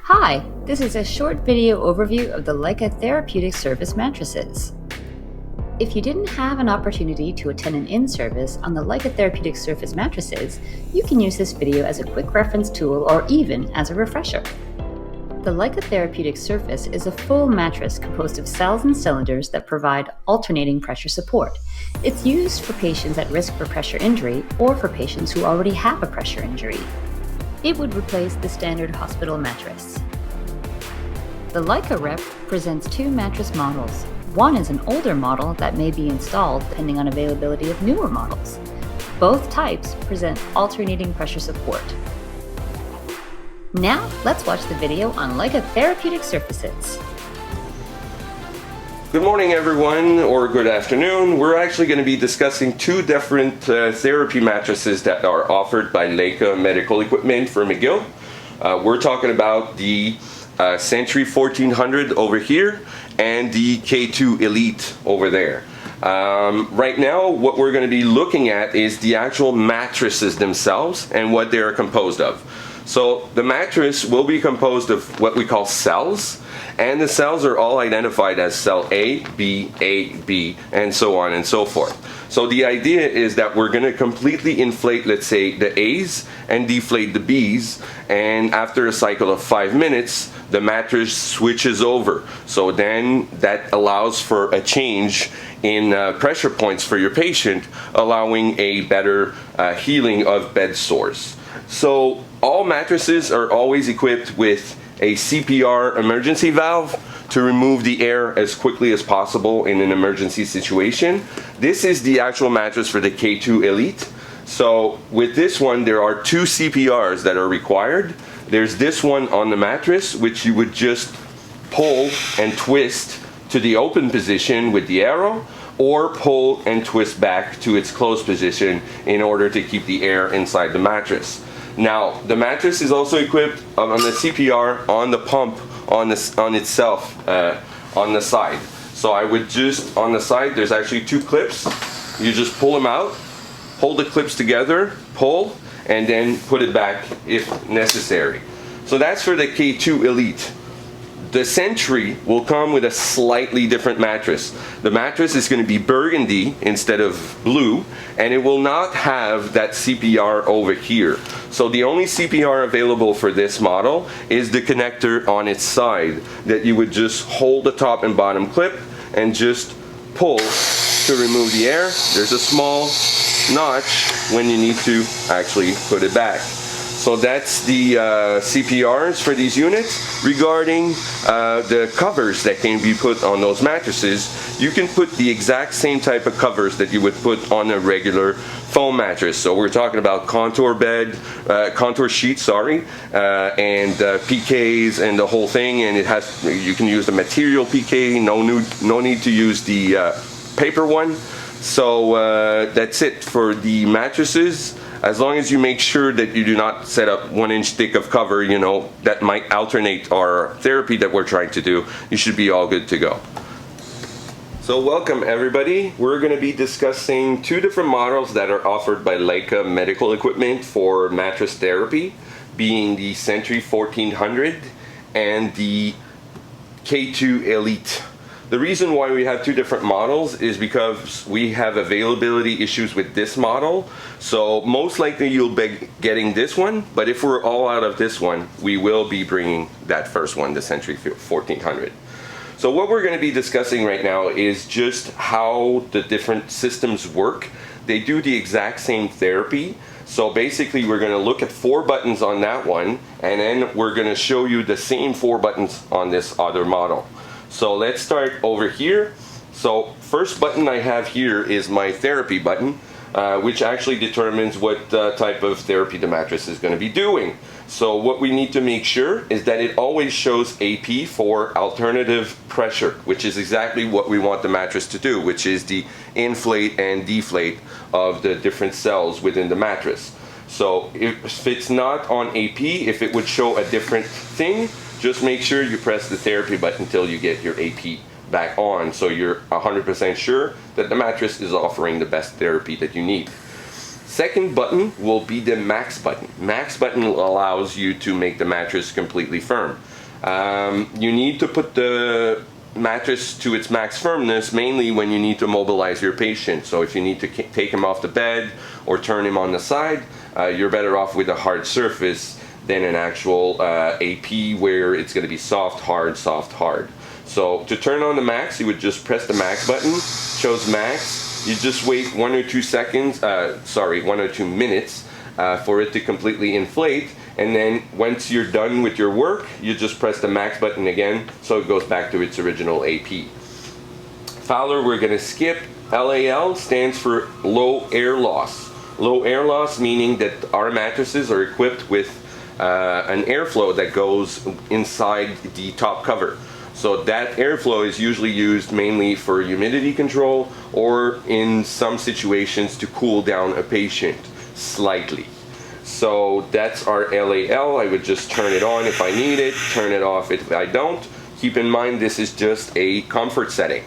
Hi, this is a short video overview of the Leika Therapeutic Surface mattresses. If you didn't have an opportunity to attend an in-service on the Leika Therapeutic Surface mattresses, you can use this video as a quick reference tool or even as a refresher. The Leika Therapeutic Surface is a full mattress composed of cells and cylinders that provide alternating pressure support. It's used for patients at risk for pressure injury or for patients who already have a pressure injury. It would replace the standard hospital mattress. The Leika rep presents two mattress models. One is an older model that may be installed depending on availability of newer models. Both types present alternating pressure support. Now, let's watch the video on Leika Therapeutic Surfaces. Good morning, everyone, or good afternoon. We're actually going to be discussing two different therapy mattresses that are offered by Leika Medical Equipment for McGill. We're talking about the Century 1400 over here and the K2 Elite over there. Right now, what we're going to be looking at is the actual mattresses themselves and what they are composed of. So the mattress will be composed of what we call cells, and the cells are all identified as cell A, B, and so on and so forth. So the idea is that we're going to completely inflate, let's say, the A's and deflate the B's, and after a cycle of 5 minutes, the mattress switches over. So then that allows for a change in pressure points for your patient, allowing a better healing of bed sores. So all mattresses are always equipped with a CPR emergency valve to remove the air as quickly as possible in an emergency situation. This is the actual mattress for the K2 Elite. So with this one, there are two CPRs that are required. There's this one on the mattress, which you would just pull and twist to the open position with the arrow, or pull and twist back to its closed position in order to keep the air inside the mattress. Now, the mattress is also equipped on the CPR on the pump on itself on the side. So I would just, on the side, there's actually two clips. You just pull them out, hold the clips together, pull, and then put it back if necessary. So that's for the K2 Elite. The Century will come with a slightly different mattress. The mattress is going to be burgundy instead of blue, and it will not have that CPR over here. So the only CPR available for this model is the connector on its side that you would just hold the top and bottom clip and just pull to remove the air. There's a small notch when you need to actually put it back. So that's the CPRs for these units. Regarding the covers that can be put on those mattresses, you can put the exact same type of covers that you would put on a regular foam mattress. So we're talking about contour sheets, and PKs and the whole thing. And you can use the material PK. No need to use the paper one. So that's it for the mattresses. As long as you make sure that you do not set up 1 inch thick of cover, that might alternate our therapy that we're trying to do, you should be all good to go. So welcome everybody. We're going to be discussing two different models that are offered by Leika Medical Equipment for mattress therapy, being the Century 1400 and the K2 Elite. The reason why we have two different models is because we have availability issues with this model. So most likely you'll be getting this one, but if we're all out of this one, we will be bringing that first one, the Century 1400. So what we're going to be discussing right now is just how the different systems work. They do the exact same therapy. So basically we're going to look at 4 buttons on that one, and then we're going to show you the same 4 buttons on this other model. So let's start over here. So first button I have here is my therapy button, which actually determines what type of therapy the mattress is going to be doing. So what we need to make sure is that it always shows AP for alternative pressure, which is exactly what we want the mattress to do, which is the inflate and deflate of the different cells within the mattress. So if it's not on AP, if it would show a different thing, just make sure you press the therapy button until you get your AP back on, so you're 100% sure that the mattress is offering the best therapy that you need. Second button will be the max button. Max button allows you to make the mattress completely firm. You need to put the mattress to its max firmness mainly when you need to mobilize your patient. So if you need to take him off the bed or turn him on the side, you're better off with a hard surface than an actual AP where it's going to be soft, hard, soft, hard. So to turn on the max, you would just press the max button, shows max. You just wait 1 or 2 seconds, 1 or 2 minutes for it to completely inflate. And then once you're done with your work, you just press the max button again so it goes back to its original AP. Fowler, we're going to skip. LAL stands for low air loss. Low air loss meaning that our mattresses are equipped with an airflow that goes inside the top cover. So that airflow is usually used mainly for humidity control or in some situations to cool down a patient slightly. So that's our LAL. I would just turn it on if I need it, turn it off if I don't. Keep in mind this is just a comfort setting.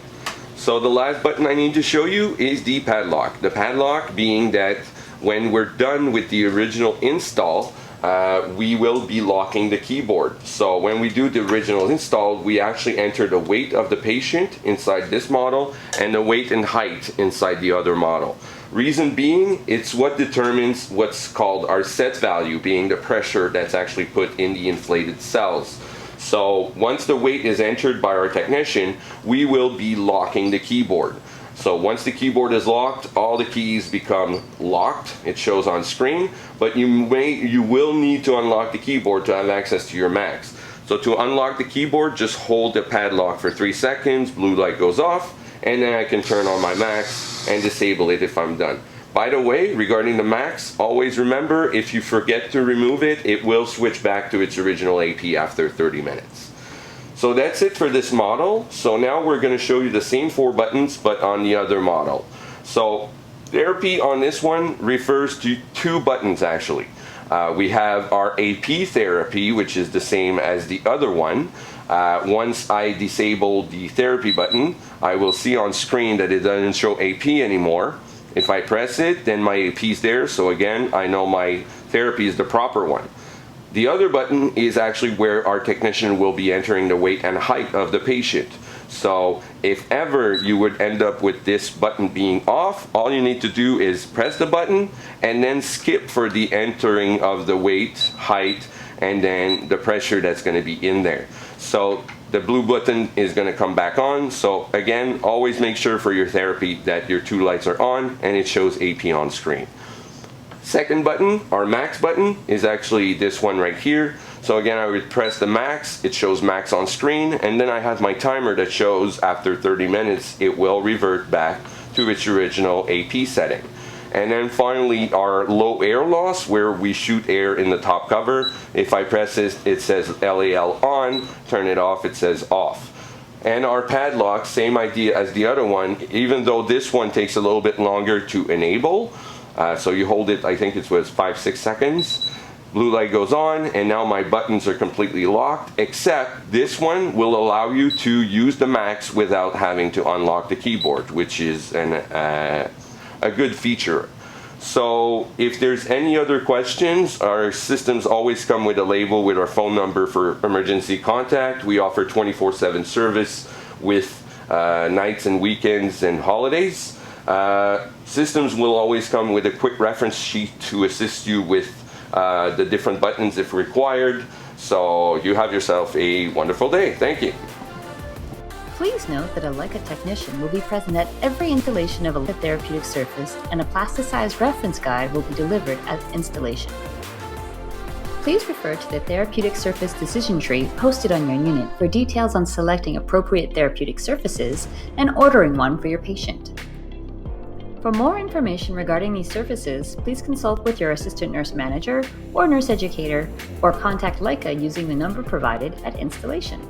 So the last button I need to show you is the padlock. The padlock being that when we're done with the original install, we will be locking the keyboard. So when we do the original install, we actually enter the weight of the patient inside this model and the weight and height inside the other model. Reason being, it's what determines what's called our set value, being the pressure that's actually put in the inflated cells. So once the weight is entered by our technician, we will be locking the keyboard. So once the keyboard is locked, all the keys become locked. It shows on screen, but you will need to unlock the keyboard to have access to your max. So to unlock the keyboard, just hold the padlock for 3 seconds, blue light goes off, and then I can turn on my max and disable it if I'm done. By the way, regarding the max, always remember if you forget to remove it, it will switch back to its original AP after 30 minutes. So that's it for this model. So now we're going to show you the same 4 buttons but on the other model. So therapy on this one refers to 2 buttons actually. We have our AP therapy, which is the same as the other one. Once I disable the therapy button, I will see on screen that it doesn't show AP anymore. If I press it, then my AP is there, so again, I know my therapy is the proper one. The other button is actually where our technician will be entering the weight and height of the patient. So if ever you would end up with this button being off, all you need to do is press the button and then skip for the entering of the weight, height, and then the pressure that's going to be in there. So the blue button is going to come back on. So again, always make sure for your therapy that your 2 lights are on and it shows AP on screen. Second button, our max button, is actually this one right here. So again, I would press the max, it shows max on screen, and then I have my timer that shows after 30 minutes it will revert back to its original AP setting. And then finally our low air loss, where we shoot air in the top cover. If I press this, it says LAL on, turn it off, it says off. And our padlock, same idea as the other one, even though this one takes a little bit longer to enable. So you hold it, I think it was 5-6 seconds. Blue light goes on, and now my buttons are completely locked, except this one will allow you to use the max without having to unlock the keyboard, which is a good feature. So if there's any other questions, our systems always come with a label with our phone number for emergency contact. We offer 24/7 service with nights and weekends and holidays. Systems will always come with a quick reference sheet to assist you with the different buttons if required. So you have yourself a wonderful day. Thank you. Please note that a Leika technician will be present at every installation of a Leika therapeutic surface, and a plasticized reference guide will be delivered at installation. Please refer to the therapeutic surface decision tree posted on your unit for details on selecting appropriate therapeutic surfaces and ordering one for your patient. For more information regarding these surfaces, please consult with your assistant nurse manager or nurse educator, or contact Leika using the number provided at installation.